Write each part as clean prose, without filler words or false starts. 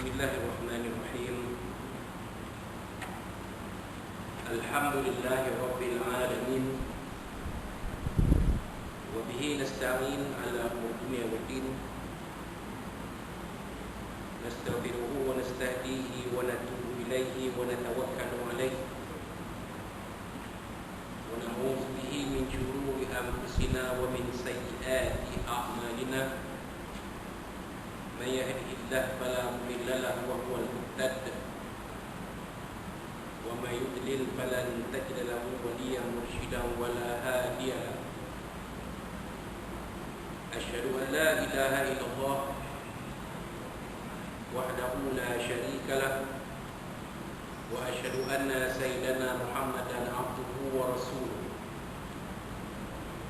Bismillahirrahmanirrahim. Alhamdulillahi Rabbil Alamin. Wa bihi nasta'in ala umuri dunya waddin. Nastaghfiruhu wa nastahdihi wa natubu ilaihi wa natawakkalu alaihi. Wa na'udzu bihi min shururi anfusina wa min sayyiati a'malina. Man yahdihillahu fala mudilla lahu wa huwal muhtadi. وَمَا يُضْلِلْ فَلَنْ تَجِدَ لَهُ وَلِيًّا مُرْشِدًا وَلَا هَادِيَ لَهُ أَشْهَدُ أَنْ لَا إِلَهَ إِلَّا اللَّهُ وَحْدَهُ لَا شَرِيكَ لَهُ وَأَشْهَدُ أَنَّ سَيِّدَنَا مُحَمَّدًا عَبْدُهُ وَرَسُولُهُ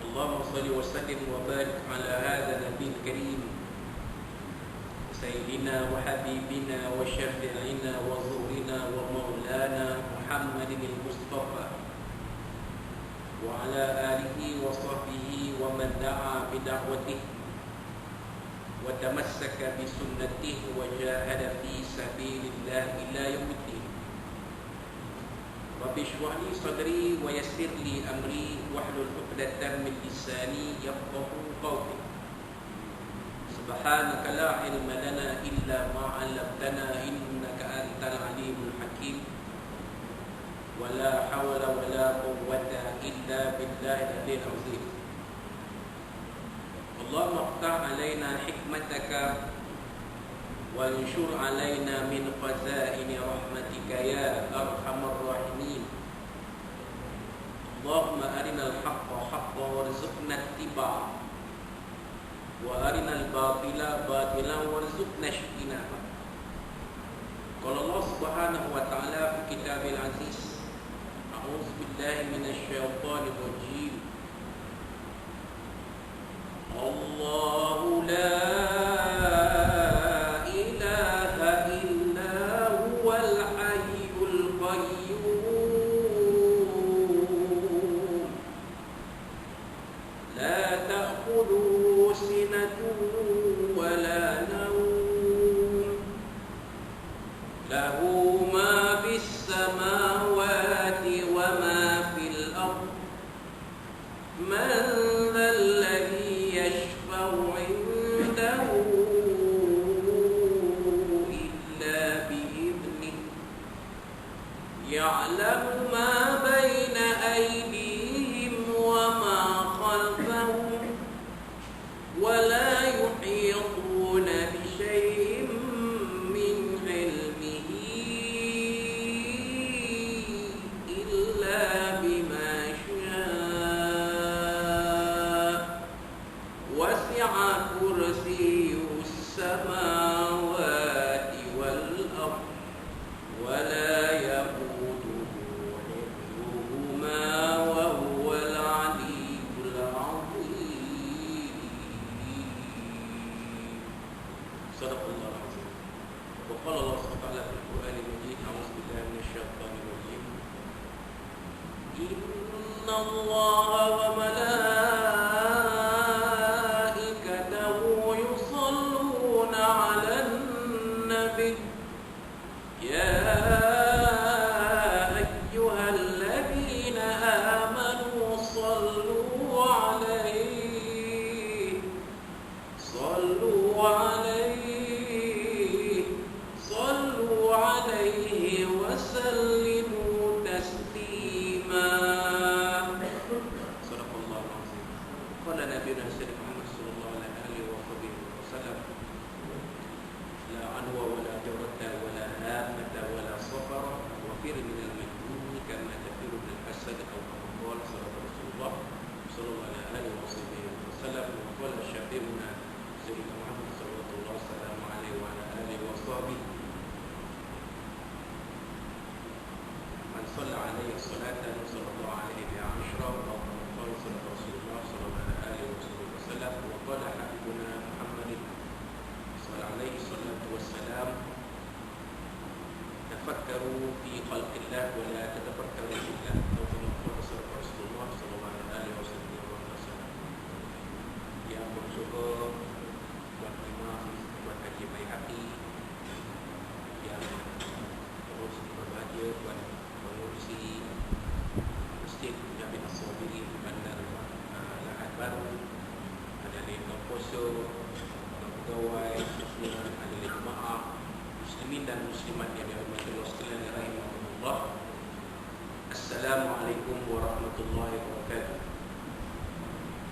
اللهم صل وسلم وبارك على هذا النبي الكريم سيدنا وحبيبنا وشفيعنا وزورنا ومولانا محمد المصطفى وعلى آله وصحبه ومن دعا بدعوته وتمسك بسنته وجاهد في سبيل الله إلى يوم الدين. رب اشرح لي صدري ويسر لي أمري واحلل عقدة من لساني يفقهوا قولي. سبحانك لا علم لنا إلا ما علمتنا إنك أنت العليم الحكيم ولا حول ولا قوة إلا بالله العلي العظيم. اللهم افتح علينا حكمتك وانشر علينا من خزائن رحمتك يا أرحم الراحمين. اللهم أرنا الحق حقا وارزقنا اتباعه وأرنا الباطل باطلا وارزقنا اجتنابه. قال الله سبحانه وتعالى في كتابه العزيز أعوذ بالله من الشيطان الرجيم الله لا إله إلا هو الحي القيوم لا تأخذه سنة ولا نوم له ما في السماوات وما في الأرض من ذا الذي يشفع عنده إلا بإذنه يعلم ما بين أيديهم وما خلفهم ولا يحيطون بشيء من علمه إلا بما شاء وسع كرسيه السماوات والأرض ولا يئوده حفظهما وهو العلي العظيم. صدق الله العظيم. وقال الله سبحانه وتعالى في القرآن المجيد أعوذ بالله من الشيطان الرجيم إن الله وملائكته يصلون على النبي يا أيها الذين آمنوا صلوا عليه وسلموا تسليما. صدق الله العظيم. قال نبينا سيدنا محمد صلى الله عليه وصحبه وسلم لا عنوى ولا جرة ولا هامة ولا صفر وفر من المجنون كما تفر من الأسد أو كما قال صدق رسول الله صلى الله عليه وصحبه وسلم. وقال شافعنا سيدنا محمد صلى الله عليه وعلى آله وصحبه من صلى عليه الصلاة صلى الله عليه بها عشرة أو قال صلى رسول الله صلى الله عليه وسلم. وقال حبيبنا محمد صلى عليه الصلاة والسلام تفكروا في خلق الله ولا تتفكروا في الله. أو كما قال رسول الله صلى الله عليه وسلم. Yang bersyukur buat imam, buat Haji Baihaqi muslimat yang dirahmati Allah sekalian rahimahullah. Assalamualaikum warahmatullahi wabarakatuh.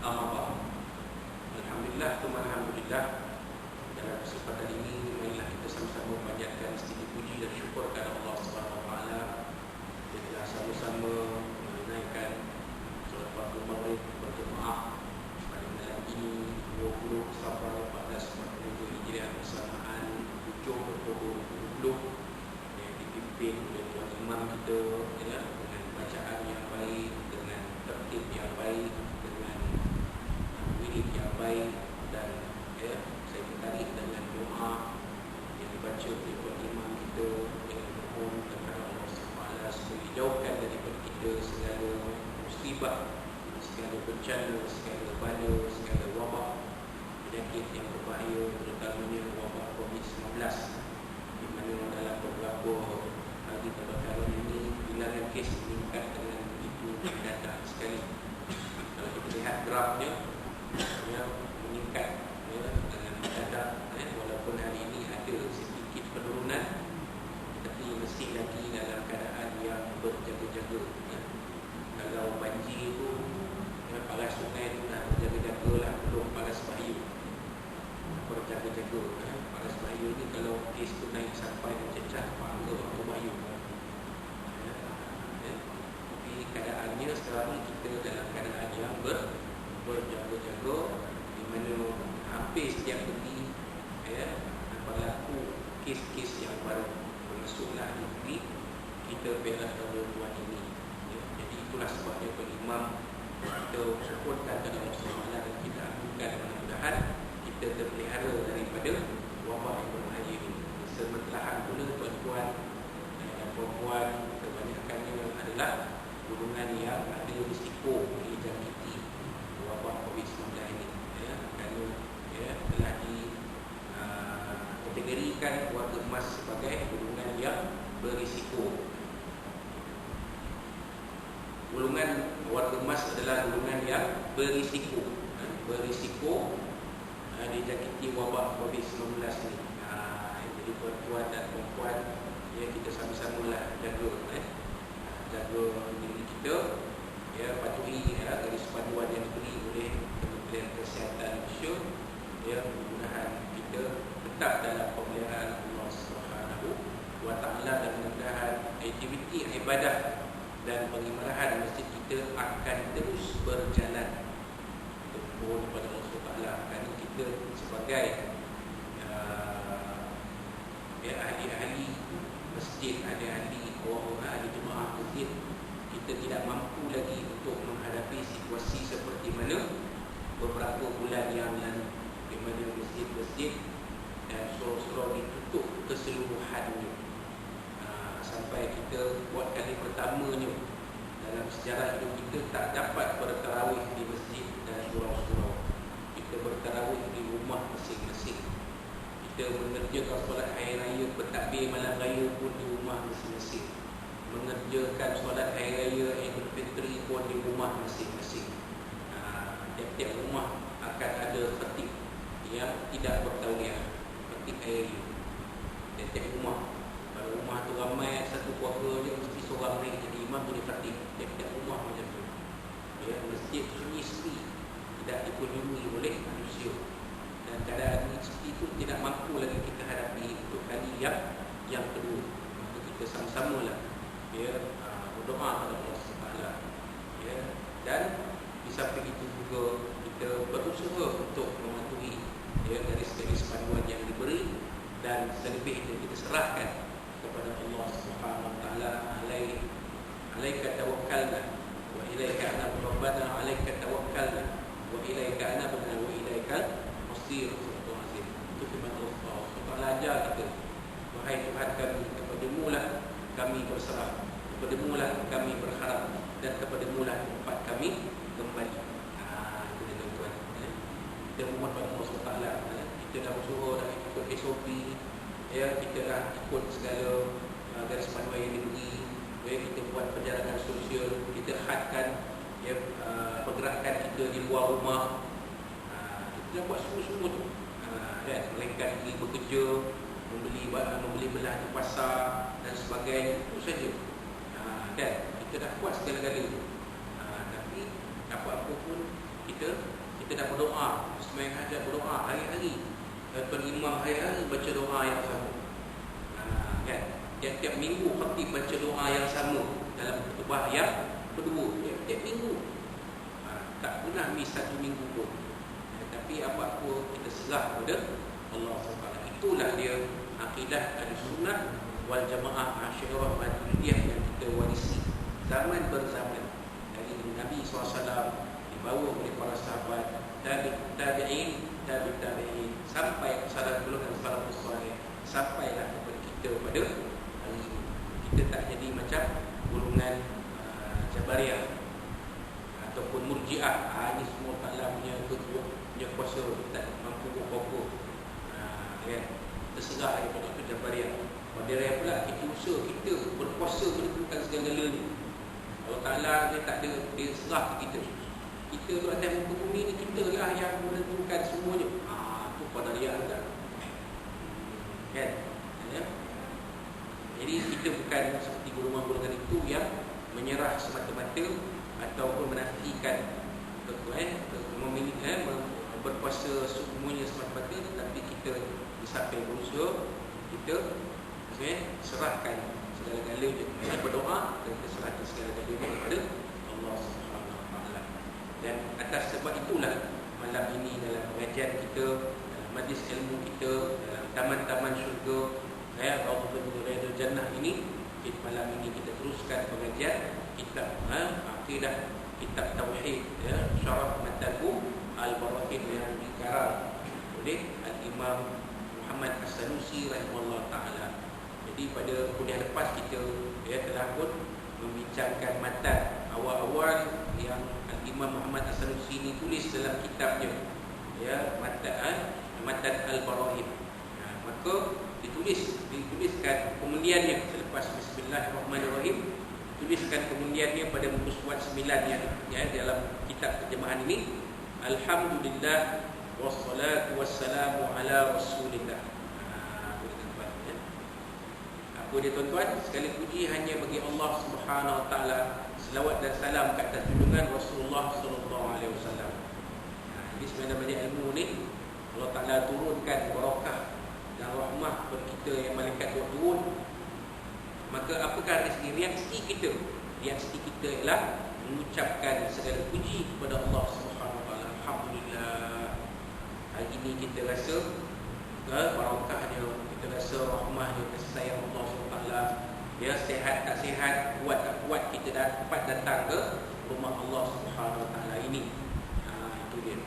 Amma ba'd. Alhamdulillah, alhamdulillah. Dalam kesempatan ini marilah kita sama-sama panjatkan istighfar puji dan syukur kepada Allah Subhanahu wa taala. Kita sama-sama menunaikan solat fardu maghrib berjemaah pada malam ini 20 Safar 1442 Hijriah bersamaan hujung Oktober 2020 yang dipimpin oleh tuan imam kita ya, dengan bacaan yang baik, dengan tertib yang baik, dengan wirid yang baik, dan ya, saya tarik dengan doa yang dibaca oleh tuan imam kita dengan mohon kepada Allah SWT supaya dijauhkan daripada kita segala musibah, segala bencana, segala bala, segala wabak, penyakit yang berbahaya, terutamanya wabak COVID-19, di mana dalam beberapa hari belakangan ini bilangan kes meningkat dengan begitu mendadak sekali. Kalau kita lihat grafnya, ya, meningkat ya, dengan mendadak, walaupun hari ini ada sedikit penurunan, tetapi mesti lagi dalam keadaan yang berjaga-jaga. Ya. Kalau banjir itu, ya, paras sungai itu dah berjaga-jaga lah, belum paras bahaya. Berjaga-jaga, ya. Paras bahaya ni kalau kes tu naik sampai mencecah bangga waktu bahaya. Ya. Ya. Tapi keadaannya sekarang ni kita dalam keadaan yang berjaga-jaga, di mana hampir setiap hari ya, berlaku kes-kes yang baru bermasuklah negeri kita belah tahun ini. Ya. Jadi itulah sebabnya Imam kita syukurkan kepada Allah SWT dan kita agukan mudah-mudahan kita terpelihara daripada wabak yang berbahaya ini. Sementara pula tuan-tuan dan puan-puan, kebanyakannya adalah golongan yang ada risiko dijangkiti wabak COVID-19 ini. Ya, kerana ya, telah dikategorikan warga emas sebagai golongan yang berisiko. Golongan warga emas adalah golongan yang berisiko, dijangkiti wabak COVID-19 ini. Jadi tuan-tuan dan puan-puan, ya, kita sama-samalah jaga diri kita, ya, patuhi ya, garis panduan yang diberi oleh Kementerian Kesihatan Malaysia, ya, mudah-mudahan kita tetap dalam pemeliharaan Allah Subhanahu wa taala dan mudah-mudahan aktiviti ibadah dan pengimarahan masjid kita akan terus berjalan. Mohon kepada Allah SWT, kerana kita sebagai ahli-ahli masjid, ahli-ahli orang-orang ahli jemaah masjid, kita tidak mampu lagi untuk menghadapi situasi seperti mana beberapa bulan yang lalu, di mana masjid-masjid dan surau-surau ditutup keseluruhannya. Sampai kita buat kali pertamanya dalam sejarah hidup kita tak dapat bertarawih di masjid dan surau-surau. Kita bertarawih di rumah masing-masing. Kita mengerjakan solat hari raya, bertakbir malam raya pun di rumah masing-masing. Mengerjakan solat hari raya Idul Fitri pun di rumah masing-masing. Tiap-tiap rumah akan ada khatib yang tidak bertauliah, khatib hari raya. Tiap-tiap rumah, kalau rumah tu ramai, satu keluarga dia mesti seorang ni jadi imam boleh khatib. Tiap-tiap rumah macam tu. Ya, masjid sunyi sepi, tidak dikunjungi oleh manusia. Dan keadaan seperti itu tidak mampu lagi kita hadapi untuk kali yang kedua. Maka kita sama-samalah ya, berdoa kepada Allah SWT, ya, dan di samping itu juga kita berusaha untuk mematuhi ya, garis-garis panduan yang diberi, dan selebih itu kita serahkan kepada Allah Subhanahu wa taala. Alaika tawakkalna wa ilaika anabna, rabbana alaika tawakkalna wa ilaika anabna wa ilaikal masir. Itu firman Allah Taala ajar kita, wahai Tuhan kami, kepadamu lah kami berserah, kepadamu lah kami berharap, dan kepadamu lah tempat kami kembali. Itu dia tuan-tuan. Kita mohon pada Allah SWT, kita dah berusaha, dah ikut SOP, ya, kita dah ikut segala garis panduan yang diberi, ya, kita buat perjalanan sosial, kita hadkan ya, pergerakan kita di luar rumah. Kita dah buat semua-semua tu, kan, melainkan diri bekerja, membeli belah di pasar dan sebagainya, itu saja. Dan kita dah puas segala-galanya. Tapi apa-apa pun kita dah berdoa, sembahyang hajat berdoa hari-hari. Tuan Imam hari-hari baca doa yang sama. Kan? Tiap-tiap minggu khatib baca doa yang sama dalam khutbah yang kedua. Tiap minggu. Tak pernah miss satu minggu pun. Tapi apa-apa kita serah kepada Allah SWT. Itulah dia akidah Ahlussunnah wal Jamaah Asy'ariyah Maturidiyah yang kita warisi zaman berzaman dari Nabi SAW, dibawa oleh para sahabat, tabi'in sampai kepada golongan salafus salih, sampailah kepada kita pada hari ini. Kita tak jadi macam golongan Jabariyah ataupun Murji'ah. Ini semua taklah punya kuasa, tak mampu apa-apa. Kan? Terserah daripada itu Jabariyah. Pada raya pula kita usaha, kita berkuasa menentukan segala-galanya. Allah Ta'ala dia tak ada, dia serah ke kita. Kita tu atas muka bumi ni, kita lah yang menentukan semuanya. Tu pada raya juga. Kan? Ya? Jadi kita bukan seperti golongan-golongan itu yang menyerah semata-mata ataupun menafikan berpuasa semuanya semata-mata, tapi kita disamping berusaha, kita serahkan segala-galanya, berdoa dan kita serahkan segala-galanya kepada Allah Subhanahu Wa Taala. Dan atas sebab itulah malam ini dalam pengajian kita, dalam majlis ilmu kita, dalam taman-taman syurga, Raudhatul Jannah ini, malam ini kita teruskan pengajian kitab akidah, kitab tauhid, Syarah Mataku Al-Barahin yang dikarang oleh Al-Imam Muhammad As-Sanusi rahimahullah ta'ala. Jadi pada kuliah lepas kita telah pun membincangkan matan awal-awal yang Al-Imam Muhammad As-Sanusi ini tulis dalam kitabnya, matan Al-Barahin. Maka dituliskan kemudiannya selepas Bismillahirrahmanirrahim, tuliskan kemudiannya pada muka surat 9-nya dalam kitab terjemahan ini, Alhamdulillah wassalatu wassalamu ala Rasulillah. Apa dia tuan-tuan? Sekali puji hanya bagi Allah Subhanahu Wa Taala. Selawat dan salam ke atas junjungan Rasulullah sallallahu alaihi wasallam. Jadi sebenarnya ilmu ni Allah Taala turunkan barakah dan rahmah kepada kita yang malaikat turun. Maka apakah reaksi kita? Reaksi kita ialah mengucapkan segala puji kepada Allah Subhanahu Wa Taala. Alhamdulillah. Hari ini kita rasa barakahnya, kita rasa rahmahnya, kasih sayang Allah SWT. Ya, sihat tak sihat, kuat tak kuat, kita dapat datang ke rumah Allah Subhanahu Wa Taala ini. Itu dia.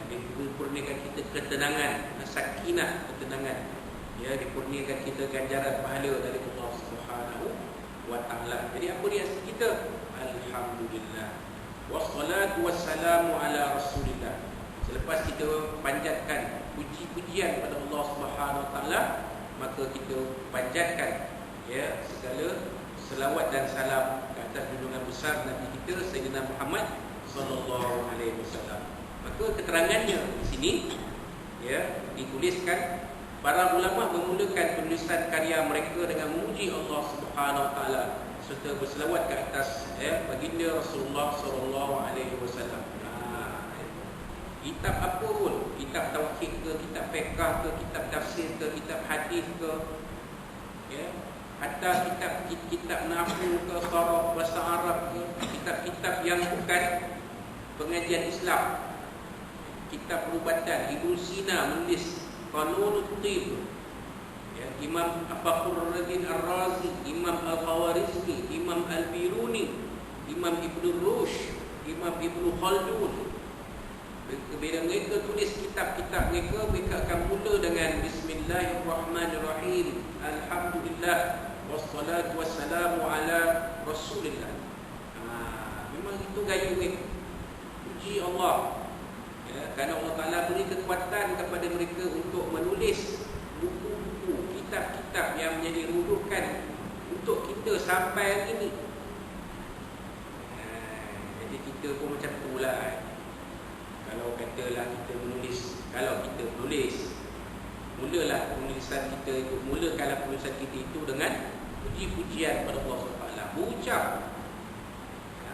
Dia kurniakan kita ketenangan, sakinah, ketenangan. Ya, dikurniakan kita ganjaran pahala dari Allah Subhanahu Wa Taala. Jadi apa dia kita? Alhamdulillah. Wassalatu wassalamu ala Rasulillah. Selepas kita panjatkan puji-pujian kepada Allah Subhanahu Wa Taala, maka kita panjatkan segala selawat dan salam ke atas junjungan besar Nabi kita Sayyidina Muhammad sallallahu alaihi wasallam. Maka keterangannya di sini dituliskan, para ulama memulakan penulisan karya mereka dengan memuji Allah Subhanahu Wa Taala serta berselawat ke atas baginda Rasulullah sallallahu alaihi wasallam. Kitab apa pun, kitab tauhid ke, kitab fiqh ke, kitab tafsir ke, kitab hadis ke, hatta kitab nahwu ke, saraf bahasa Arab ke, kitab-kitab yang bukan pengajian Islam, kitab perubatan. Ibnu Sina menulis Qanunut Tib, Imam Fakhruddin Ar-Razi, Imam Al-Khawarizmi, Imam Al-Biruni, Imam Ibnu Rushd, Imam Ibnu Khaldun. Bila mereka tulis kitab-kitab mereka akan mula dengan Bismillahirrahmanirrahim, Alhamdulillah wassalatu wassalamu ala Rasulillah. Memang itu gaya mereka. Puji Allah. Kerana Allah Ta'ala beri kekuatan kepada mereka untuk menulis buku-buku, kitab-kitab yang menjadi rujukan untuk kita sampai hari ini. Jadi kita pun macam itulah. Kalau katalah kita menulis, mulalah penulis tulisan kita itu, mulakanlah tulisan kita itu dengan puji-pujian pada Allah SWT. Berucap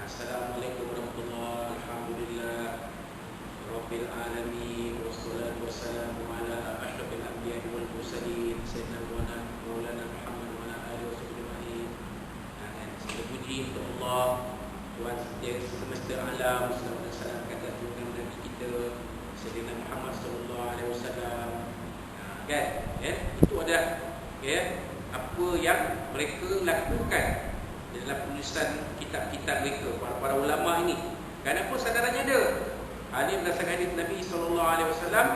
Assalamualaikum warahmatullahi wabarakatuh, alhamdulillah rabbil alamin, wassalatu wassalamu ala asyrafil anbiya'i wal mursalin sayyidina maulana Muhammad wa ala alihi wasahbihi. Segala puji untuk Allah, Tuhan semesta alam, salawat dan salam kata Tuhan Nabi kita sayyidina Muhammad sallallahu alaihi wasallam. Kan? Itu adalah apa yang mereka lakukan dalam tulisan kitab-kitab mereka, para ulama ini. Kenapa sadarannya ada? Hadis berdasarkan hadis Nabi sallallahu alaihi wasallam,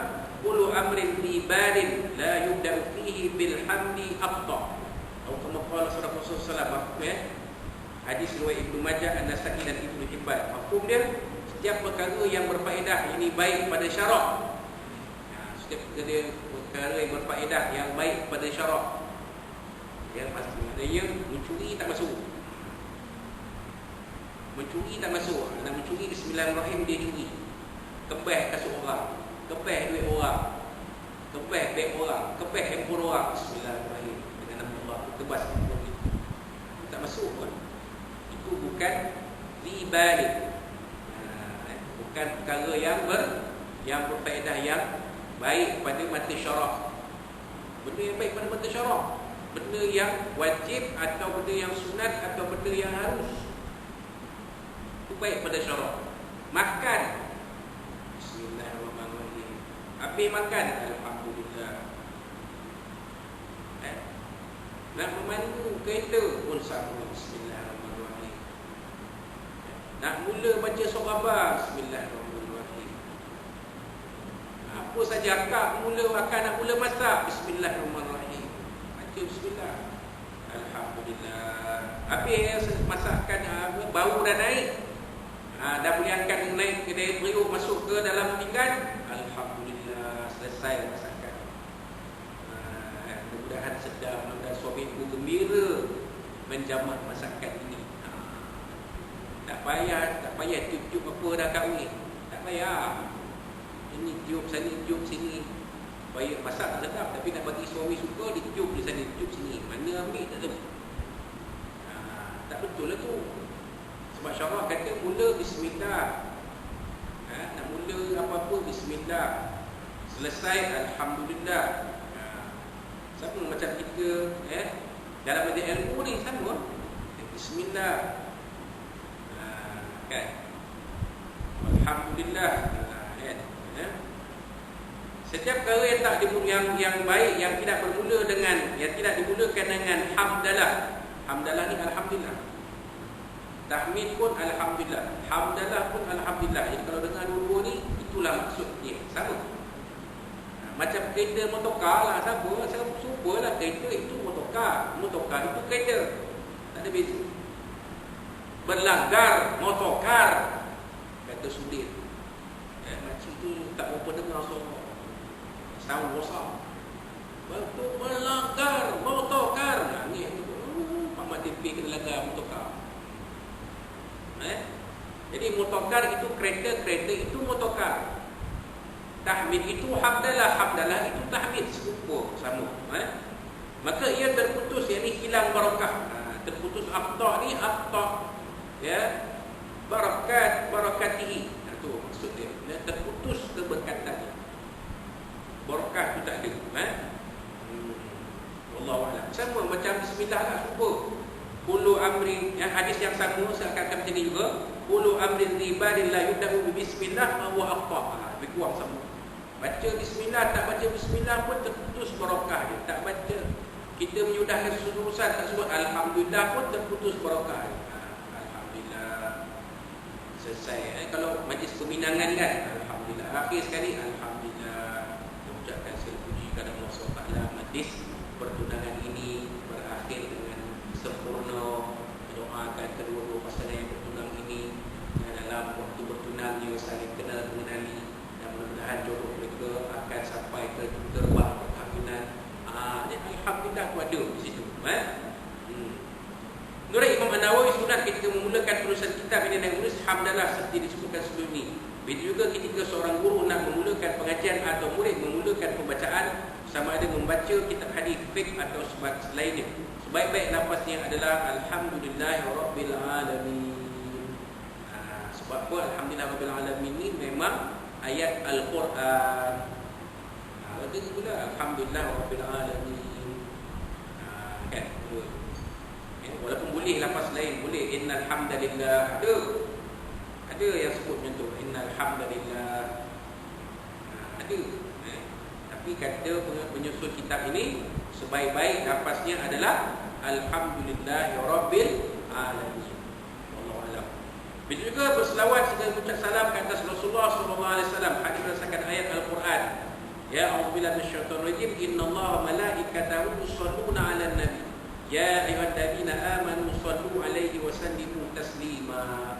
"Kullu amrin li balin la yubda'u fihi bil hamdi afdal." Atau kama qala sallallahu alaihi wasallam, hadis riwayat Ibnu Majah, An-Nasa'i dan Ibnu Hibban. Hukum dia, setiap perkara yang berfaedah, ini baik pada syarak. Setiap perkara yang berfaedah yang baik pada syarak. Yang pasti maknanya mencuri tak masuk. Mencuri tak masuk. Nak mencuri bismillahirrahmanirrahim, dia curi. Kepeh kasut orang, kepeh duit orang, kepeh beg orang, kepeh handphone orang, bismillahirrahmanirrahim, dengan nama Allah tebas handphone itu. Tak masuk pun. Itu bukan ribalik. Bukan perkara yang berfaedah, yang baik pada mata syarak. Benda yang baik pada mata syarak, benda yang wajib atau benda yang sunat atau benda yang harus, itu baik pada syarak. Makan, bismillahirrahmanirrahim. Habis makan, alhamdulillah. Nak memandu kereta pun sama, bismillahirrahmanirrahim. Nak mula baca surah Abah, bismillahirrahmanirrahim. Apa saja akak mula makan, nak mula masak, bismillahirrahmanirrahim. Baca bismillah, alhamdulillah. Habis masakan bau dah naik, dah boleh angkat naik ke daya periuk, masuk ke dalam pinggan, alhamdulillah, selesai masakan. Mudah-mudahan sedap, mudah-mudahan suami ibu gembira menjamak masakan ini. Tak payah tiup-tiup apa dah kahwin, tak payah. Ini tiup sana, tiup sini. Supaya masak tak sedap, tapi nak bagi suami suka, dia tiup di sana, tiup sini. Mana ambil tak tahu. Tak betul lah tu. Sebab syarak kata mula bismillah. Nak mula apa-apa bismillah, selesai alhamdulillah. Sama macam kita dalam majlis ilmu ni sama. Bismillah. Kan? Alhamdulillah. Setiap perkara yang tak yang baik, yang tidak bermula dengan, yang tidak dimulakan dengan hamdalah. Hamdalah ni alhamdulillah. Tahmid pun alhamdulillah. Hamdalah pun alhamdulillah. Jadi kalau dengar dua-dua ni, itulah maksudnya. Sama. Macam kereta motorkar lah, sama. Saya supalah kereta itu motorkar, motorkar itu kereta. Tak ada beza. Berlanggar motorkar, kata Sudir. Macam tu tak berapa dengar suara. Sound besar. Betul melanggar motorkar. Nangis tu. Mak TV kena langgar motorkar. Jadi motorkar itu kereta, kereta itu motorkar. Tahmid itu hamdalah, hamdalah itu tahmid, serupa, sama. Maka ia terputus, yang ini hilang barakah. Terputus afdah ni, afdah barakat, barakatihi. Itu maksud dia. Terputus keberkatannya. Barakah itu tak ada. Wallahu a'lam. Sama macam bismillah lah, serupa. Kullu amrin, yang hadis yang sama seakan-akan macam ni juga. Kullu amrin ribadin la yubda'u bismillah wa aqta. Lebih kurang sama. Baca bismillah, tak baca bismillah pun terputus barakah dia. Tak baca, kita menyudahkan urusan tak sebut alhamdulillah pun terputus barakah dia. Alhamdulillah. Selesai. Kalau majlis peminangan kan, alhamdulillah. Akhir sekali, alhamdulillah. Mengucapkan segala puji kepada Allah SWT. Majlis pertunangan ini berakhir dengan sempurna. Doakan kedua-dua pasangan yang bertunang ini dalam waktu bertunangnya saling kenal mengenali, dan mudah-mudahan jodoh mereka akan sampai ke terbang perkahwinan. Alhamdulillah tu ada di situ. Menurut Imam An-Nawawi, sunat ketika memulakan penulisan kitab ini dengan menulis hamdalah seperti disebutkan sebelum ini. Begitu juga ketika seorang guru nak memulakan pengajian atau murid memulakan pembacaan, sama ada membaca kitab hadis fiqh atau selainnya. Sebaik-baik lafaznya adalah alhamdulillahirabbil alamin. Sebab apa alhamdulillahirabbil alamin ni memang ayat al-Quran. Ada pula alhamdulillahirabbil alamin. Kan? Walaupun boleh lafaz lain, boleh innal hamdalillah, ada yang sebut macam tu, innal hamdalillah. Ada. Tapi kata penyusun kitab ini sebaik-baik lafaznya adalah alhamdulillahirabbil alamin. Wallahu a'lam. Begitu juga berselawat serta mengucap salam ke atas Rasulullah sallallahu alaihi wasallam hadis berdasarkan ayat Al-Quran. Ya a'udzubillahi minasyaitonir rajim. Innallaha malaikatahu yusholluna 'alan nabi. Ya ayyuhalladzina amanu shallu 'alaihi wa sallimu taslima.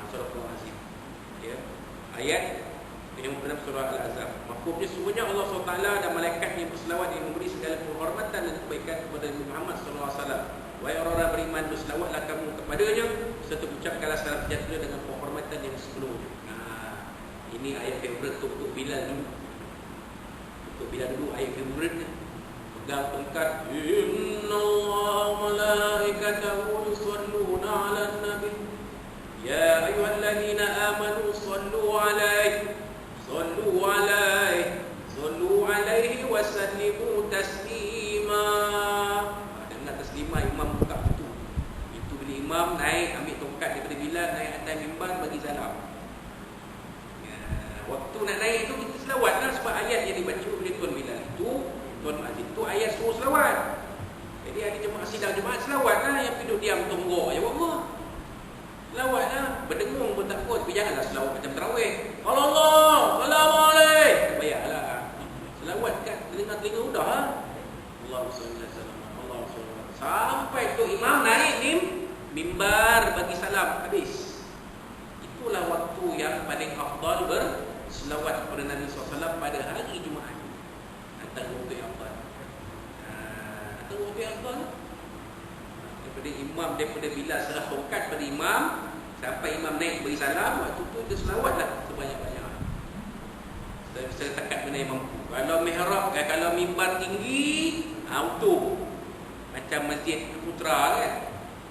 Surah Al-Azim. Ya. Ayat yang dalam surah Al-Azab. Maksudnya semuanya Allah SWT dan malaikat yang berselawat yang memberi segala penghormatan dan kebaikan kepada Nabi Muhammad SAW. Wahai orang-orang beriman, berselawatlah kamu kepadanya serta ucapkanlah salam sejahtera dengan penghormatan yang sepenuhnya. Ini ayat favorite untuk Bilal dulu. Untuk Bilal dulu ayat favorite ni. Pegang tongkat. Innallaha malaikatahu yusholluna 'alan nabi. Ya ayyuhalladzina amanu sallu 'alaihi sallu 'alaihi wa sallimu taslima. Dengar taslima, imam buka pintu. Itu bila imam naik ambil tongkat daripada Bilal, naik atas mimbar bagi salam. Waktu nak naik tu kita selawatlah sebab ayat yang dibaca oleh Tuan Bilal itu, Tuan Aziz tu ayat suruh selawat. Jadi ada jemaah sidang jemaah selawatlah, yang duduk diam tunggu ya Allah. Selawatlah, berdengung pun tak apa, tapi janganlah selawat macam tarawih. Allah, Assalamualaikum. Bayarlah. Selawat kat telinga-telinga udah. Allahu sallallahu alaihi wasallam. Allahu sallallahu. Sampai tu imam naik mimbar bagi salam habis. Itulah waktu yang paling afdal berselawat kepada Nabi SAW pada hari Jumaat. Antara waktu yang afdal. Antara waktu yang afdal daripada imam, daripada Bilal serah tongkat pada imam sampai imam naik beri salam, waktu tu dia selawatlah sebanyak-banyak. Saya takat mana yang mampu. Kalau mihrab, kalau mimbar tinggi, auto macam Masjid Putra kan.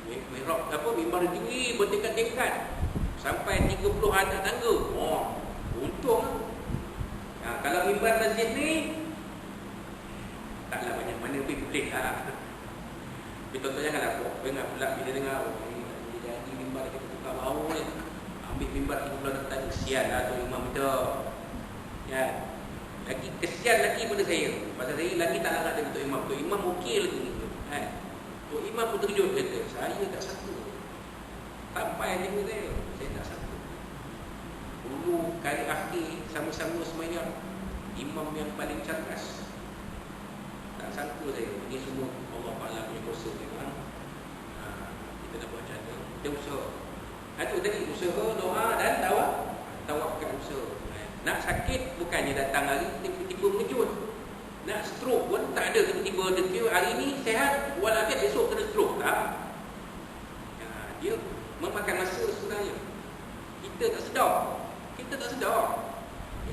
Mihrab apa, mimbar tinggi bertingkat-tingkat sampai 30 anak tangga. Oh, untung. Kalau mimbar masjid ni taklah banyak mana boleh lah. Tapi contohnya janganlah dengar pula bila dengar jadi mimbar kita buka bau ni, ambil mimbar 30 datang, kesian lah tu imam kita. Ya. Lagi kesian lagi pada saya. Pasal saya lagi tak larat dengan Tok Imam. Tok Imam okey lagi. Tok Imam pun terkejut kata, saya tak satu. Sampai dia kata, saya tak satu. Dulu kali akhir sama-sama semuanya imam yang paling cerdas. Tak sangka saya. Ini semua Allah Ta'ala punya kuasa memang. Kita nak buat macam mana? Kita usaha. Itu tadi usaha, doa dan tawakal usaha. Nak sakit bukannya datang hari tiba-tiba mengejut. Nak stroke pun tak ada tiba-tiba hari ni sehat, walafiat esok kena stroke. Tak. Dia memakan masa sebenarnya. Kita tak sedar.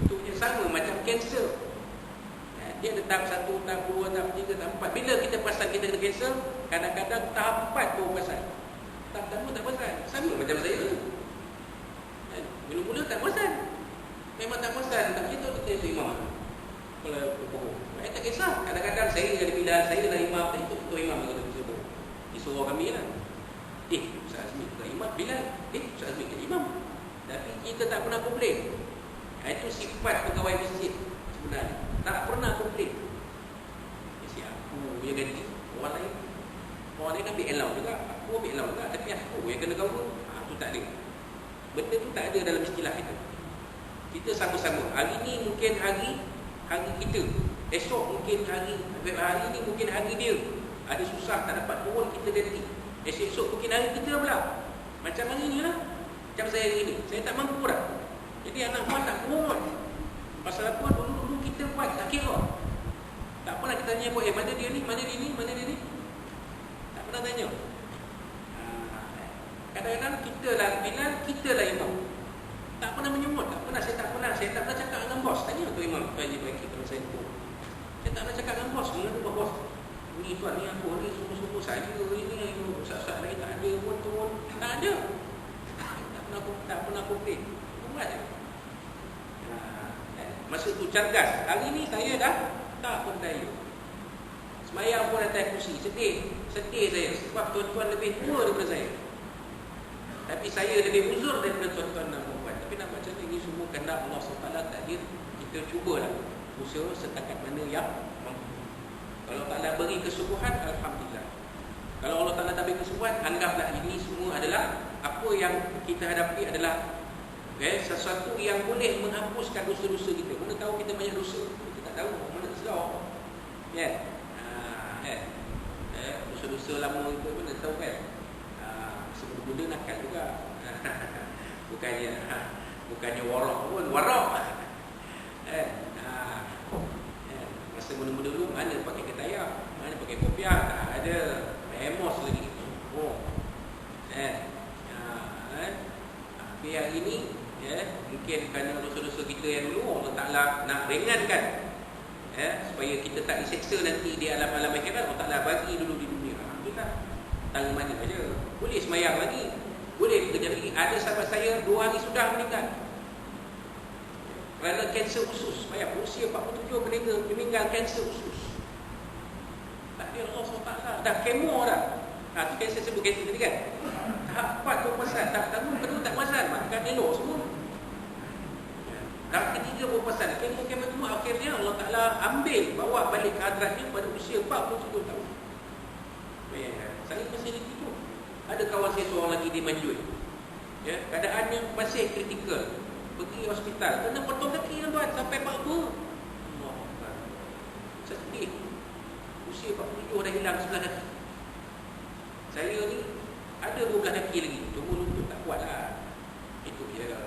Itu yang sama macam kanser. Dia ada tahap 1, tahap 2, tahap 3, tahap 4. Bila kita perasan kita kena kanser, kadang-kadang tahap 4 baru perasan. Tahap pertama tak perasan. Sama macam saya tu. Mula-mula tak perasan. Memang tak perasan, tak kita tu imam. Kalau berbohong, saya tak kisah. Kadang-kadang saya jadi Bilal, saya adalah imam, itu imam yang kata berbohong. Disuruh kami lah. Ustaz Azmi ke imam, Bilal. Ustaz Azmi ke imam. Tapi kita tak pernah komplain. Itu sifat pegawai masjid sebenarnya. Tak pernah komplain. Si aku yang ganti, orang lain ambil allow juga. Aku ambil allow juga, tapi aku yang kena kawal. Itu tak ada. Benda tu tak ada dalam istilah kita. Kita sama-sama. Hari ni mungkin hari kita. Esok mungkin hari ni mungkin hari dia. Ada susah tak dapat turun, kita ganti. Esok mungkin hari kita pula. Macam hari ni lah. Macam saya hari ni. Saya tak mampu dah. Jadi anak buat tak kuat. Pasal apa? Dulu kita buat tak kira. Tak pernah kita tanya buat, mana dia ni, mana dia ni, mana dia ni. Tak pernah tanya. Kadang-kadang kita lah Bilal, kita lah imam. Tak pernah menyebut, saya tak pernah cakap dengan bos. Tanya tu imam, Pak Haji Baiki kalau saya pun. Saya tak pernah cakap dengan bos, mengadu dengan bos. Ni tuan ni aku ni semua saya ini ustaz-ustaz lain tak ada pun turun. Tak ada. Tak pernah komplain. Buat je. Masa tu cergas. Hari ni saya dah tak berdaya. Semayang pun atas kursi. Sedih saya. Sebab tuan-tuan lebih tua daripada saya. Tapi saya lebih uzur daripada tuan-tuan dan perempuan. Tapi nak baca ini semua kehendak Allah SWT takdir. Kita cubalah usaha setakat mana yang mampu. Kalau Ta'ala beri kesubuhan, alhamdulillah. Kalau Allah Ta'ala tak beri kesubuhan, anggaplah ini semua adalah apa yang kita hadapi adalah sesuatu yang boleh menghapuskan dosa-dosa kita. Mana tahu kita banyak dosa, kita tak tahu mana terselau. Dosa-dosa lama itu mana tahu kan. Sebelum benda nakal juga. Bukannya warak pun, warak. Masa muda-muda dulu mana pakai ketayar, mana pakai kopiah, tak ada. Emos lagi. Tapi hari ini mungkin kerana dosa-dosa kita yang dulu Allah Ta'ala nak ringankan, supaya kita tak diseksa nanti di alam-alam akhirat. Allah Ta'ala bagi dulu di dunia. Alhamdulillah. Tangan mana saja boleh semayang lagi, boleh bekerja lagi. Ada sahabat saya 2 hari sudah meninggal kerana kanser usus. Bayang usia 47 meninggal kanser usus. Takdir Allah SWT. Dah kemo dah. Tu kanser sebut kanser tadi kan. Tahap 4 tu pasal, tahap pertama kedua tak pasal, makan elok semua. Tahap ketiga pun pasal. Kemo-kemo tu akhirnya Allah Ta'ala ambil, bawa balik ke hadratnya pada usia 47 tahun. Saya masih di situ. Ada kawan saya seorang lagi di Manjui. Keadaannya masih kritikal. Pergi hospital, kena potong kaki tuan sampai 40. Allah Akbar. Sedih. Usia 47 dah hilang sebelah kaki. Saya ni ada 12 kaki lagi, cuma lutut tak kuat lah. Itu dia.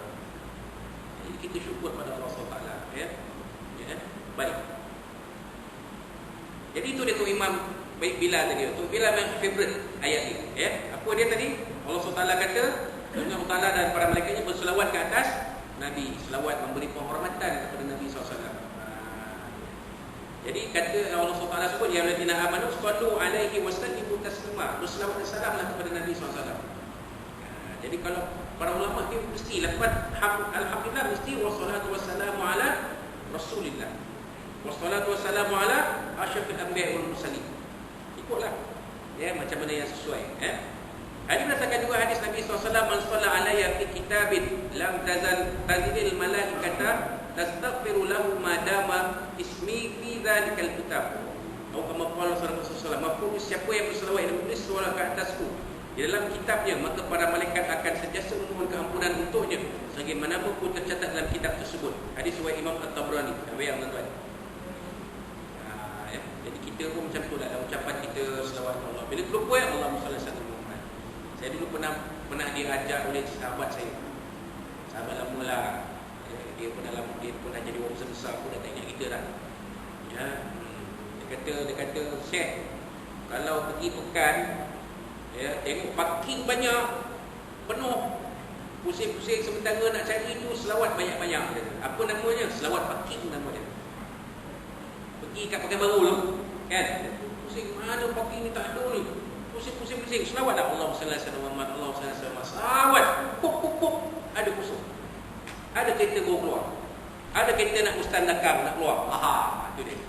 Jadi kita syukur pada Allah SWT. Baik. Jadi itu dia tu Imam Baik Bilal tadi. Tu Bilal yang favorite ayat ni. Apa dia tadi? Allah SWT kata, Allah SWT dan para malaikatnya berselawat ke atas Nabi. Selawat memberi penghormatan kepada Nabi SAW. Jadi kata Allah SWT sebut, ya allazina amanu sallu alaihi wasallimu taslima. Berselawat dan salamlah kepada Nabi SAW. Jadi kalau para ulama dia mesti lepas alhamdulillah mesti wassalatu wassalamu ala Rasulillah. Wassalatu wassalamu ala asyrafil anbiya'i wal mursalin. Ikutlah macam mana yang sesuai. Ada berdasarkan juga hadis Nabi SAW, man shalla alayya fi kitabin lam tazilil malaikata tastaghfiru lahu ma dama ismi fi dzalikal kitab. Atau kama qala sallallahu alaihi wasallam, siapa yang berselawat dan menulis selawat ke atasku di dalam kitabnya, maka para malaikat akan sentiasa memohon keampunan untuknya sebagaimana pun tercatat dalam kitab tersebut. Hadis riwayat Imam At-Tabrani. Bayang tuan-tuan. Jadi kita pun macam tu dalam ucapan kita selawat Allah. Bila terlupa Allahumma shalli ala Muhammad. Saya dulu pernah diajak oleh sahabat saya. Sahabat lama lah. Dia pernah jadi orang besar pun dah tanya kita dah. Dia kata Syekh, kalau pergi Pekan, tengok parking banyak, penuh, pusing-pusing sementara nak cari tu selawat banyak-banyak. Apa namanya? Selawat parking namanya. Pergi kat Pekanbaru tu, kan? Pusing mana parking ni, tak ada ni. Pusing-pusing selawat dah. Allahumma salli ala Muhammad, Allahumma salli ala Muhammad. Selawat. Puk. Ada kosong. Ada kereta keluar. Ada kereta nak mustandakam nak keluar. Itu dia.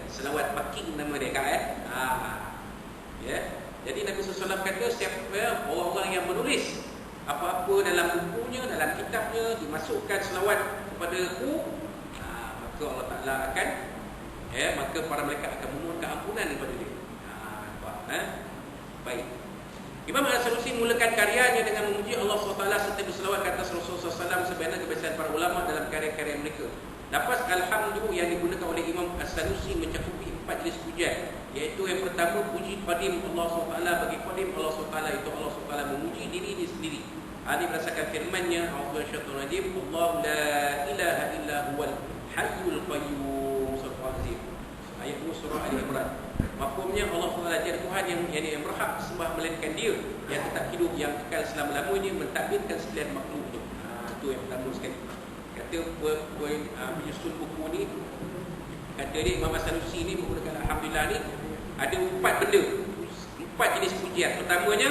Selawat parking nama dia kan. Jadi Nabi SAW kata siapa orang-orang yang menulis apa-apa dalam bukunya, dalam kitabnya, dimasukkan selawat kepada aku, maka Allah Ta'ala akan maka para malaikat akan memohon keampunan kepada dia. Baik. Imam Al-Sanusi mulakan karyanya dengan memuji Allah SWT serta berselawat ke atas Rasulullah SAW sebagaimana kebiasaan para ulama dalam karya-karya mereka. Lafaz alhamdulillah yang digunakan oleh Imam Al-Sanusi mencakupi 4 jenis pujian, iaitu yang pertama puji qadim Allah SWT. Bagi qadim Allah SWT itu Allah SWT memuji diri dia sendiri. Ini berdasarkan firman-Nya, Allahu la ilaha illa huwal hayyul qayyum. Surah Al-Azim. Ayat 2 surah Al-Imran. Mafhumnya Allah SWT dia Tuhan yang berhak sembah melainkan Dia, yang tetap hidup, yang kekal selama-lamanya, mentadbirkan sekalian makhluk itu. Itu yang pertama sekali. Kata penyusun buku ni Kata dia Imam Sanusi ni menggunakan alhamdulillah ni ada 4 benda, 4 jenis pujian. Pertamanya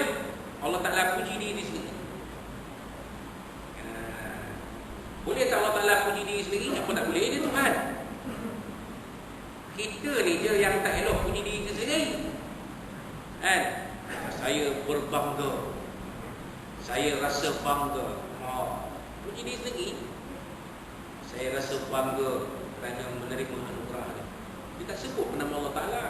Allah Ta'ala puji diri sendiri. Boleh tak Allah Ta'ala puji diri sendiri? Apa tak boleh? Dia Tuhan. Kita ni je yang tak elok puji diri sendiri. Kan? Saya berbangga, saya rasa bangga. Puji diri sendiri. Saya rasa bangga kerana menerima anugerah dia. Dia tak sebut nama Allah Ta'ala.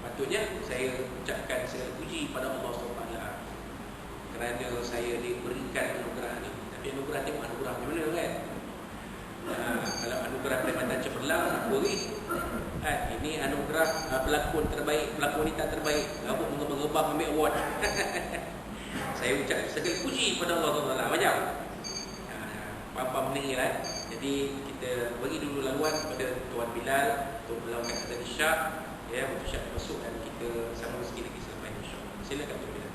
Patutnya saya ucapkan segala puji pada Allah SWT kerana saya diberikan anugerah ni. Tapi anugerah tengok anugerah macam mana kan? Kalau anugerah perkhidmatan cemerlang, apa ni? Ini anugerah pelakon terbaik, pelakon wanita terbaik, rambut mengebang-gebang ambil award. Saya ucap segala puji pada Allah SWT. Macam apa-apa mendengar kan? Jadi kita bagi dulu laluan kepada Tuan Bilal untuk melakukan kata isyak, ya, untuk isyak masuk dan kita sama sikit lagi selepas insya-Allah. Silakan Tuan Bilal.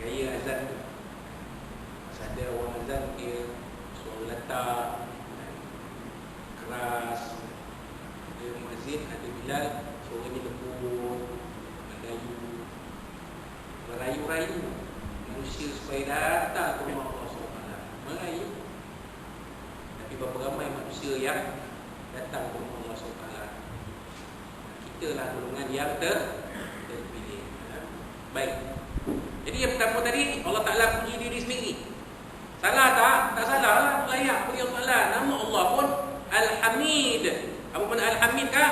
gaya azan tu. Masa ada orang azan dia suara letak, keras. Ada muazzin, ada Bilal, suaranya lembut, merayu-rayu manusia supaya datang ke rumah Allah SWT. Merayu. Tapi berapa ramai manusia yang datang ke rumah Allah SWT? Kita lah golongan yang terpilih. Baik. Jadi yang pertama tadi, Allah Ta'ala puji diri sendiri. Salah tak? Tak salah lah. Layak bagi Allah Ta'ala. Nama Allah pun Al-Hamid. Apa pun Al-Hamid kah?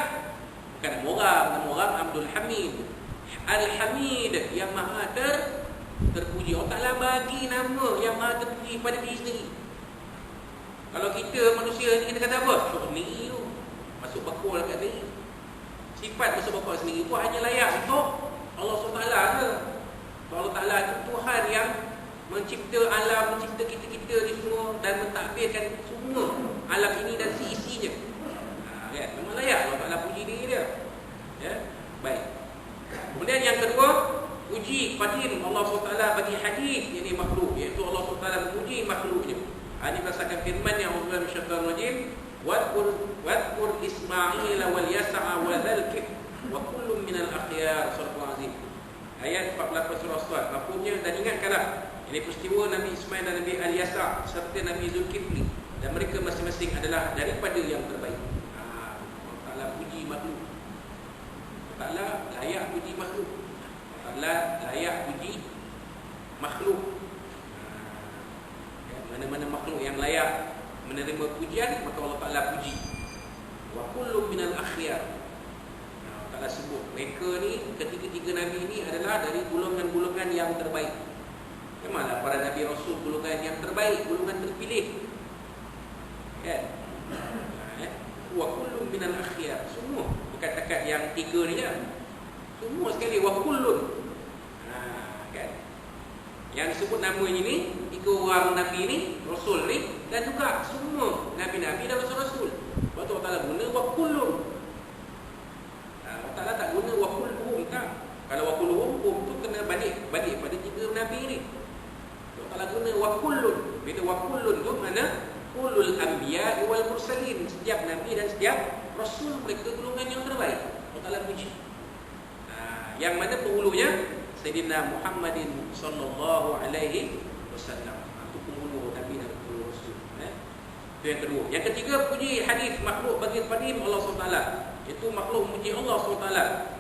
Bukan nama orang. Nama orang Abdul Hamid. Al-Hamid, yang maha terpuji. Allah Ta'ala bagi nama yang maha terpuji pada diri sendiri. Kalau kita manusia ni, kita kata apa? Syurni tu masuk bakul kat sini. Sifat masuk bakul sendiri pun hanya layak untuk Allah SWT ke? Allah Ta'ala itu Tuhan yang mencipta alam, mencipta kita-kita ni semua dan mentadbirkan semua alam ini dan isi-isinya. Kan? Memang layak Allah Ta'ala puji diri dia. Ya? Baik. Kemudian yang kedua, puji kepada Allah SWT bagi hadis yang makhluk, iaitu Allah SWT memuji makhluknya. Ini berdasarkan firman yang Allah SWT, Wadkur Ismail wal Yas'a wa Dzalkif wa kullum minal akhyar. Surah Azim ayat 48 surah As-Sad. Maksudnya, dan ingatkanlah ini peristiwa Nabi Ismail dan Nabi Al-Yasa serta Nabi Zulkifli, dan mereka masing-masing adalah daripada yang terbaik. Allah Ta'ala puji makhluk. Allah Ta'ala layak puji makhluk. Allah Ta'ala layak puji makhluk. Mana-mana makhluk yang layak menerima pujian, maka Allah Ta'ala puji. Wa kullu minal akhyar. Allah Ta'ala sebut mereka ni, ketiga-tiga Nabi ni adalah dari golongan-golongan yang terbaik. Memanglah para Nabi Rasul golongan yang terbaik, golongan terpilih. Kan? Wa kullu minal akhyar. Semua, bukan takat yang tiga ni je. Semua sekali wa kullu. Kan? Yang disebut namanya ni, tiga orang Nabi ni, Rasul ni, dan juga semua Nabi-Nabi dan Rasul-Rasul. Sebab tu Allah Ta'ala guna wa kullu. Allah Ta'ala tak guna wa kulluhum, tak. Kalau wa kulluhum tu kena balik pada tiga Nabi ni. Allah Ta'ala guna wa kullun. Bila wa kullun tu mana? Ulul anbiya wal mursalin. Setiap Nabi dan setiap Rasul, mereka golongan yang terbaik. Allah Ta'ala puji. Yang mana penghulunya? Sayyidina Muhammadin sallallahu alaihi wasallam. Itu penghulu Nabi dan penghulu Rasul. Itu yang kedua. Yang ketiga, puji hadis makhluk bagi Allah SWT. Itu makhluk memuji Allah SWT.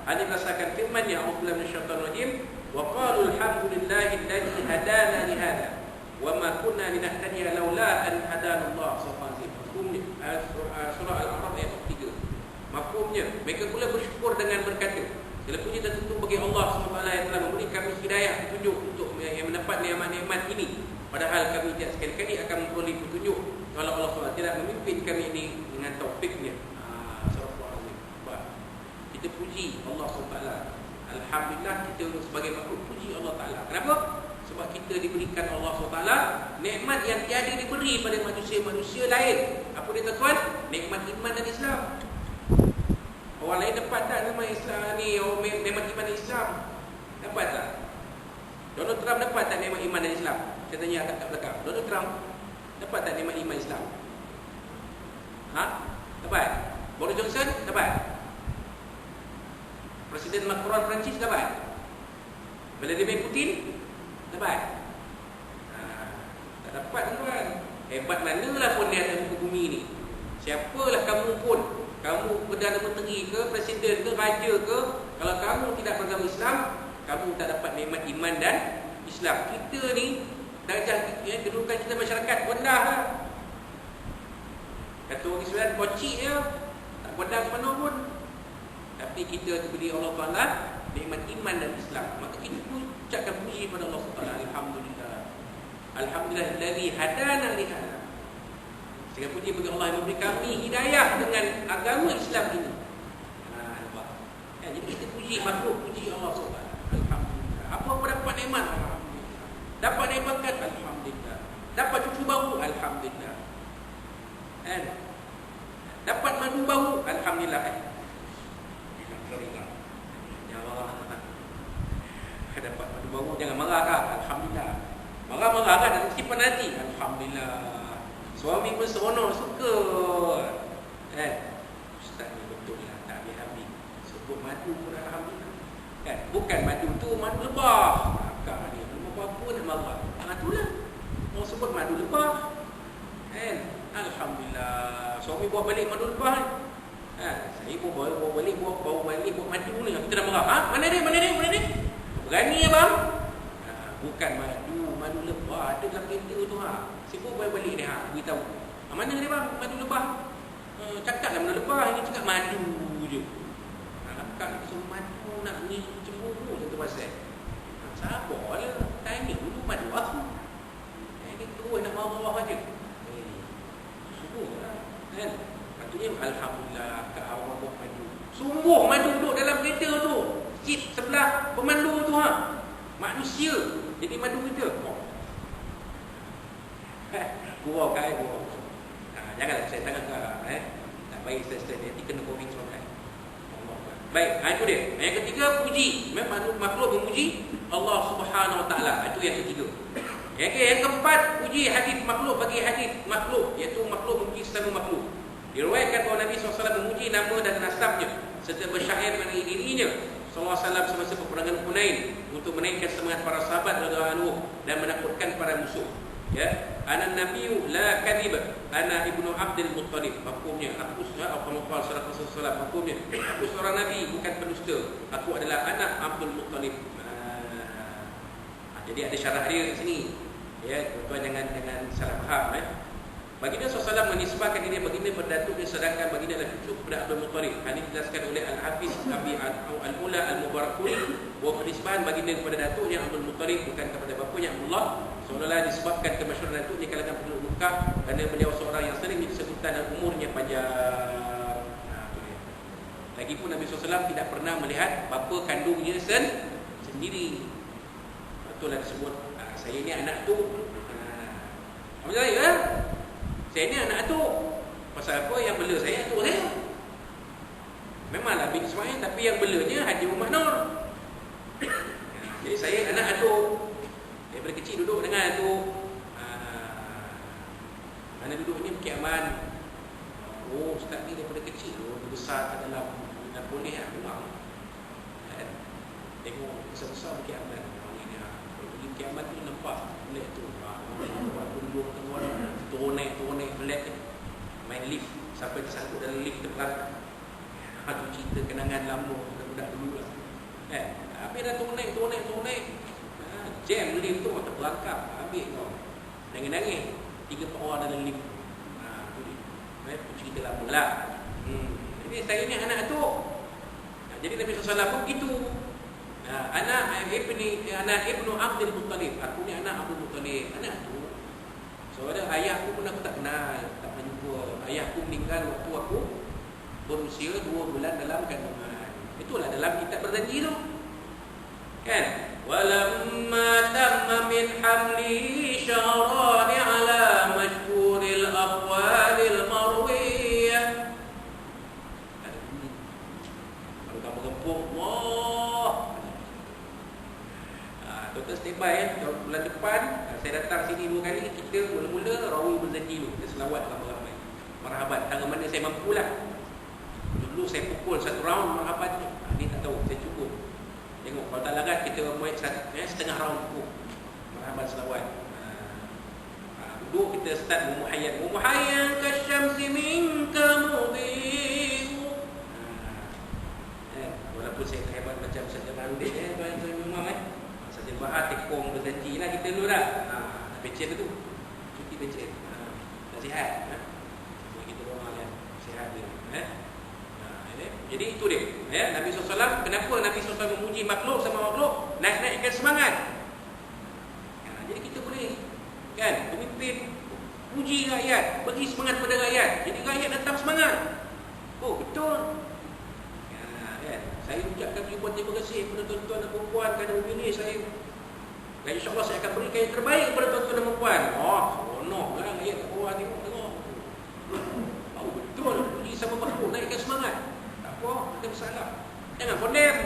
Ini berdasarkan firman yang Allah SWT, wa qalu alhamdulillahi alladzi hadana li hada wa ma kunna linahtadiya laula an hadana Allah. Surah Al-A'raf ayat 3. Mafhumnya, mereka pula bersyukur dengan berkata, segala puji dan tentu bagi Allah SWT yang telah memberi kami hidayah, petunjuk untuk yang mendapat nikmat-nikmat ini. Padahal kami tidak sekali-kali akan memperoleh petunjuk kalau Allah SWT tidak memimpin kami ini dengan taufiknya. Kita puji Allah SWT. Alhamdulillah, kita sebagai makhluk puji Allah Ta'ala. Kenapa? Sebab kita diberikan Allah SWT nikmat yang tiada diberi pada manusia-manusia lain. Apa dia tuan? Nikmat iman dan Islam. Orang lain dapat tak nama Islam ni, nikmat iman dan Islam? Dapat tak? Donald Trump dapat tak nikmat iman dan Islam? Saya tanya kat belakang. Donald Trump dapat tak nikmat iman Islam? Dapat? Boris Johnson dapat? Presiden Macron Perancis dapat? Vladimir Putin dapat? Tak dapat tuan. Hebat manalah pun dia atas muka bumi ni. Siapalah kamu pun, kamu Perdana Menteri ke, Presiden ke, Raja ke, kalau kamu tidak beragama Islam, kamu tak dapat nikmat iman dan Islam. Kita ni, darjah kedudukan kita masyarakat rendah lah. Kata orang Islam, kocik je, tak pedang mana pun. Tapi kita diberi Allah Ta'ala nikmat iman dan Islam. Maka kita ucapkan puji kepada Allah Ta'ala. Alhamdulillah. Alhamdulillah alladzi hadana li hada. Segala puji bagi Allah yang memberi kami hidayah dengan agama Islam ini. Jadi kita puji makhluk, puji Allah SWT. Alhamdulillah. Apa dapat nikmat? Alhamdulillah. Dapat nikmat kan? Alhamdulillah. Dapat cucu baru? Alhamdulillah. Dapat madu baru? Alhamdulillah. Jangan marah. Dapat madu baru, jangan marah kan? Alhamdulillah. Marah-marah kan, dan simpan hati. Alhamdulillah. Suami pun seronok, suka. Ustaz ni betul lah, tak habis-habis. Sebut madu pun alhamdulillah. Bukan madu tu, madu lebah. Akak ni, belum apa-apa nak marah. Itulah. Orang sebut madu lebah. Alhamdulillah. Suami bawa balik madu lebah. Saya pun bawa balik buat madu ni. Kita dah marah. Mana dia? Berani abang? Bukan madu lebah. Ada dalam kereta tu. Saya pun bawa balik dia. Beritahu. Mana dia bang? Madu lebah. Cakaplah madu lebah. Ini cakap madu je. Kakak ni suruh madu nak ni cemburu satu pasal. Sabarlah. Tanya dulu madu aku. Dia terus nak marah aja. Sungguhlah. Patutnya alhamdulillah Kak awak buat madu. Sungguh madu duduk dalam kereta tu. Seat sebelah pemandu tu manusia. Jadi madu kita. Gurau kan, gurau. Janganlah saya tangan kau. Tak baik stres-stres nanti kena covid semua. Baik, itu dia. Yang ketiga puji. Makhluk memuji Allah Subhanahu Wa Taala. Itu yang ketiga. Yang keempat puji hadis makhluk bagi hadis makhluk, iaitu makhluk memuji sesama makhluk. Diriwayatkan bahawa Nabi SAW memuji nama dan nasabnya serta bersyair mengenai dirinya SAW semasa peperangan Hunain untuk menaikkan semangat para sahabat radhiyallahu anhu dan menakutkan para musuh. Ya, ana nabiyyu la kadhib, ana ibnu Abdul Muttalib. Maksudnya aku maksudnya aku seorang nabi bukan pendusta. Aku adalah anak Abdul Muttalib. Jadi ada syarah dia di sini. Ya, tuan jangan salah faham. Baginda SAW menisbahkan diri baginda berdatuk sedangkan baginda adalah cucu kepada Abdul Muttalib. Hal ini dijelaskan oleh Al-Hafiz Abi Al-Ula Al-Mubarakuri bahawa penisbahan baginda kepada datuknya Abdul Muttalib bukan kepada bapanya Abdullah. Seolah-olah disebabkan kemasyhuran datuk di kalangan penduduk Mekah kerana beliau seorang yang sering disebutkan dan umurnya panjang. Lagipun Nabi SAW tidak pernah melihat bapa kandungnya sendiri. Betullah disebut saya ni anak tu. Apa saya? Saya ni anak tu. Pasal apa yang bela saya tu saya? Memanglah bin Ismail tapi yang belanya Haji Muhammad Nur. Jadi saya anak atuk. Daripada kecil duduk dengan atuk. Mana duduk ni Bukit Aman. Oh, ustaz ni daripada kecil tu besar kat dalam boleh rumah. Tengok besar-besar Bukit Aman. Bukit Aman tu nampak belat tu. Duduk tengok turun-naik belat ni. Main lift sampai tersangkut dalam lift terpelan. Itu cerita kenangan lama budak-budak dulu lah. Habis dah turun-naik. Jam lift tu terperangkap. Habis kau. Nangis-nangis. 3-4 orang dalam lift. Itu cerita lama lah. Jadi saya ni anak tu. Jadi Nabi SAW pun begitu. Anak ibnu Abdul Muttalib. Aku ni anak Abdul Muttalib. Anak tu. So ada ayahku pun aku tak kenal, tak pernah jumpa. Ayahku meninggal waktu aku berusia 2 bulan dalam kandungan. Itulah dalam kitab berjanji tu. Kan? Walamma tamma min hamli syahrani ala majburil aqwalil marwiyah. Kalau kamu gempur, wah. Tuan-tuan standby bulan depan saya datang sini 2 kali. Kita mula-mula rawi berjanji dulu. Kita selawat ramai-ramai. Marhaban. Tangan mana saya mampu lah. Dulu saya pukul 1 round marhaban ni. Ni tak tahu. Saya cukup. Tengok. Kalau tak larat kita buat setengah round cukup. Marhaban selawat. Duduk kita start Mumuhayyan. Mumuhayyan kasyamsi minka mudhi'u. Walaupun saya tak hebat macam Saja Marudin. Tuan-tuan memang Saja Bahar tekong berjanji lah kita dulu lah. Pencen tu. Cuti pencen. Tak sihat. Kita doa kan. Sihat dia. Jadi itu dia. Nabi SAW. Kenapa Nabi SAW memuji makhluk sama makhluk? Naik-naikkan semangat. Jadi kita boleh. Kan. Pemimpin. Puji rakyat. Bagi semangat pada rakyat. Jadi rakyat datang semangat. Oh betul. Saya ucapkan ribuan terima kasih kepada tuan-tuan dan perempuan kerana memilih saya. Dan insyaAllah saya akan berikan yang terbaik kepada tuan-tuan dan perempuan. Seronok lah rakyat kat bawah tengok. Betul. Puji sama makhluk. Naikkan semangat. Tak apa. Ada masalah. Jangan condemn.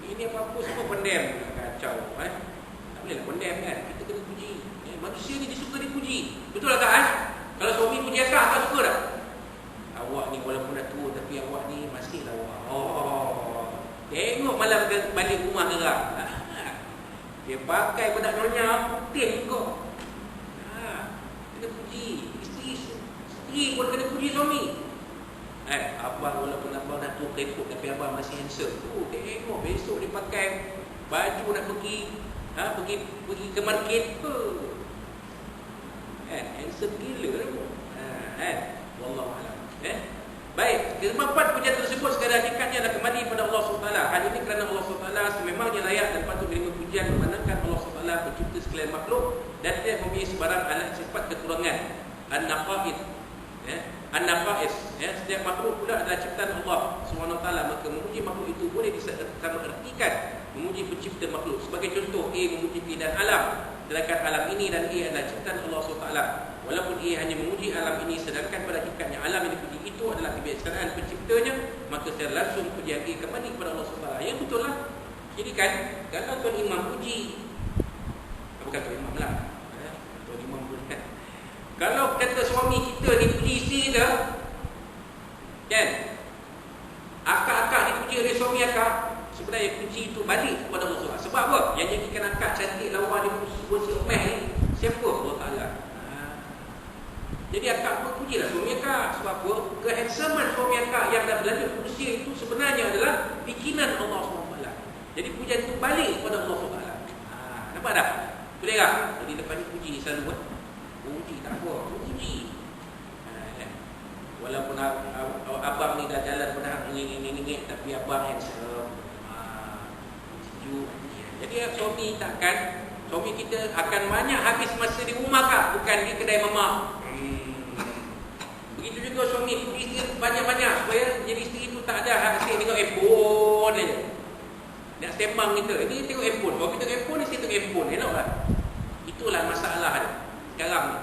Ini apa-apa semua condemn. Kacau. Tak boleh lah condemn kan. Kita kena puji. puji. Betul tak kan? Kalau suami puji akak, akak suka tak? Awak ni walaupun dah tua tapi awak ni masih lawa. Tengok malam balik rumah gerak. Dia pakai bedak nyonya putih juga. Kena puji. Isteri pun kena puji suami. Abang walaupun abang dah tua kereput tapi abang masih handsome. Tengok besok dia pakai baju nak pergi ke market ke. Handsome gila tu. Wallahu a'lam. Baik, keempat pujian tersebut sekadar hakikatnya adalah kembali pada Allah SWT. Hal ini kerana Allah SWT sememangnya layak dan patut menerima pujian memandangkan Allah SWT pencipta sekalian makhluk dan tidak mempunyai sebarang alat sifat kekurangan. An-naqais, setiap makhluk pula adalah ciptaan Allah SWT, maka memuji makhluk itu boleh disama ertikan memuji pencipta makhluk. Sebagai contoh, A memuji keindahan alam, sedangkan alam ini dan A adalah ciptaan Allah SWT. Walaupun ia hanya memuji alam ini, sedangkan pada hakikatnya alam yang dipuji itu adalah kebiasaan penciptanya, maka secara langsung pujian ia kembali kepada Allah SWT. Yang betul lah. Jadi kan, kalau Tuan Imam puji, bukan Tuan Imam lah, Tuan Imam pun kan, kalau kata suami kita dipuji isteri kita, kan, akak-akak dipuji oleh suami akak, sebenarnya puji itu balik kepada Allah SWT. Sebab apa? Yang jadikan akak cantik lawa dia bersih omeh ni, siapa? Allah Ta'ala. Jadi akak pun pujilah suami akak. Sebab apa? Kehandsoman suami akak yang dah berlanjut usia itu sebenarnya adalah bikinan Allah SWT. Jadi pujian itu balik kepada Allah SWT. Nampak tak? Boleh tak? Jadi lepas ni puji selalu kan? Puji tak apa, puji. Walaupun abang ni dah jalan pernah ngingit tapi abang handsome, sejuk. Jadi suami takkan, suami kita akan banyak habis masa di rumah kak, bukan di kedai mamak. Begitu juga suami puji isteri banyak-banyak supaya jadi isteri itu tak ada asyik tengok handphone aja. Nak sembang kita, ini tengok handphone. Kalau kita tengok handphone, isteri tengok handphone. Elok tak? Itulah masalah dia sekarang ni.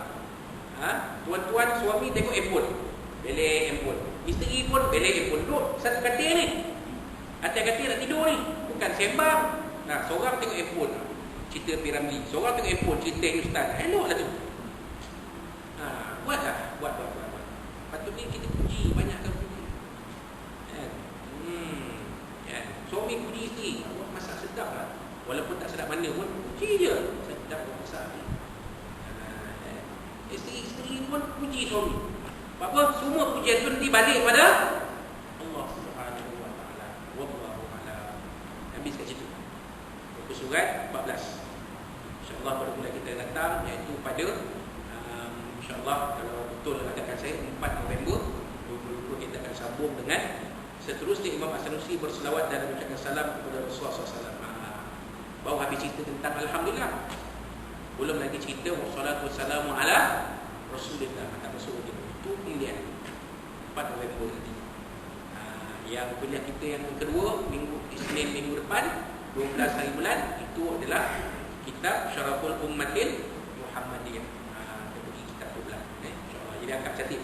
Tuan-tuan suami tengok handphone, belek handphone. Isteri pun belek handphone. Duduk satu katil ni, atas katil nak tidur ni, bukan sembang. Seorang tengok handphone, cerita Piramli. Seorang tengok handphone, cerita Ustaz. Elok lah tu. Buatlah, buat. Patutnya kita puji, banyakkan puji. Suami puji isteri, awak masak sedap lah. Walaupun tak sedap mana pun, puji je. Sedap awak masak ni. Isteri pun puji suami. Sebab apa? Semua pujian itu nanti balik pada Allah Subhanahu Wa Taala. Wallahu a'lam. Habis kat situ. Buku surat 14. InsyaAllah pada bulan kita datang, iaitu pada InsyaAllah kalau betul adakan saya 4 November 2020 kita akan sambung dengan seterusnya Imam As-Sanusi berselawat dan mengucapkan salam kepada Rasulullah SAW. Baru habis cerita tentang Alhamdulillah. Belum lagi cerita wassalatu wassalamu ala Rasulillah, kata Rasulullah. Itu kemudian 4 November nanti. Yang kuliah kita yang kedua Isnin minggu depan 12 hari bulan, itu adalah kitab Syaraful Ummatil Muhammadiyah. InsyaAllah. Jadi akak cantik.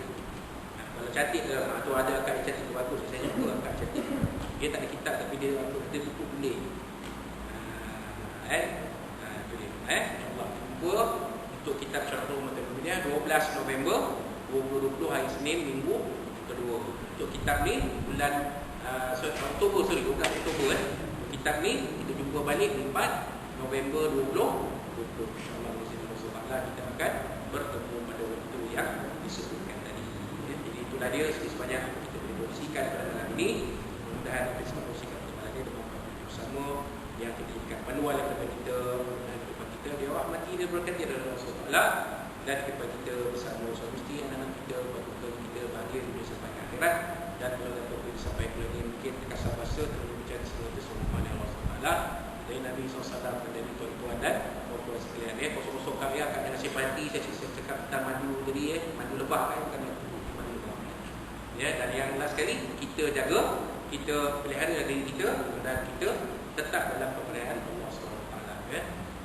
Kalau cantik atau ada akak yang cantik tu bagus. Saya jumpa akak cantik. Dia tak ada kitab tapi dia buku boleh. Itu dia. InsyaAllah. Jumpa untuk kitab Syaraful Ummatil Muhammadiyah 12 November 2020 hari Senin minggu kedua. Untuk kitab ni bulan Oktober, 12 Oktober kitab ni kita jumpa balik 4 November 2020. InsyaAllah kita akan bertemu pada waktu yang disebutkan tadi. Jadi itulah dia sebanyak kita boleh kongsikan pada malam ini. Mudah-mudahan kita semua kongsikan malam ini dengan bersama yang kita jadikan panduan kepada kita dan kepada kita dia rahmati dia berkati dari Rasulullah dan kepada kita bersama suami isteri anak-anak kita, keluarga kita bahagia dunia sampai akhirat. Dan kalau kita boleh sampai bulan ini mungkin kita kasar bahasa dan berbicara sesuatu semua yang Allah SWT dari Nabi SAW dan dari tuan-tuan dan tuan-tuan sekalian. Kosong-kosong karya kat dalam sifati saya cakap tentang madu tadi, madu lebah kan, bukan madu lebah. Dan yang last sekali, kita jaga, kita pelihara diri kita dan kita tetap dalam pemeliharaan Allah SWT.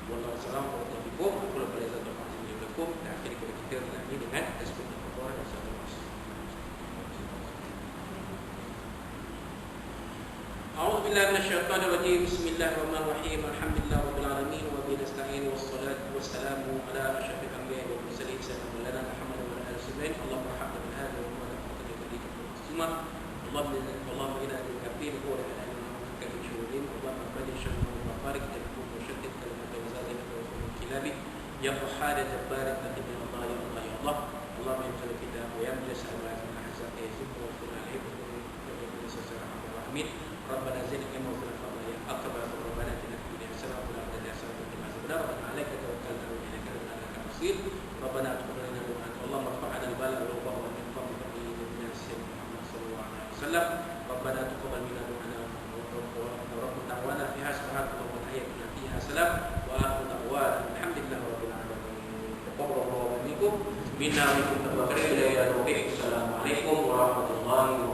Wallahu a'lam bishawab. Aku lupa lagi satu hal yang berlaku dan akhirnya kita lagi dengan tasbih Allah dan salam. A'udzu billahi minasyaitonir rajim. Bismillahirrahmanirrahim. Alhamdulillahirabbil alamin wa bihi nasta'in wassalatu wassalamu ala asyrafil anbiya'i wal mursalin. كتابه يقضي حاجة بارك لكن يا الله يا الله يا الله اللهم يمتلك الكتاب ويملى سماوات من أحزاب يزيد ويغفر عليه الراحمين ربنا زدنا علما وزدنا فضلا يا أكبر ربنا اتنا في الدنيا حسنة وفي الآخرة حسنة وقنا عذاب النار ربنا عليك توكلنا وإليك أنبنا المصير ربنا تقبل منا دعاءنا اللهم ارفع عنا البلاء والوباء والإنفاق بتقليد من سيدنا محمد صلى الله عليه وسلم ربنا تقبل منا دعانا ورب دعوانا فيها سبحانك اللهم وتحياتنا فيها سلام وآخر دعوانا الحمد لله رب العالمين تقبل الله منكم منا ومنكم تبارك إلى السلام عليكم ورحمة الله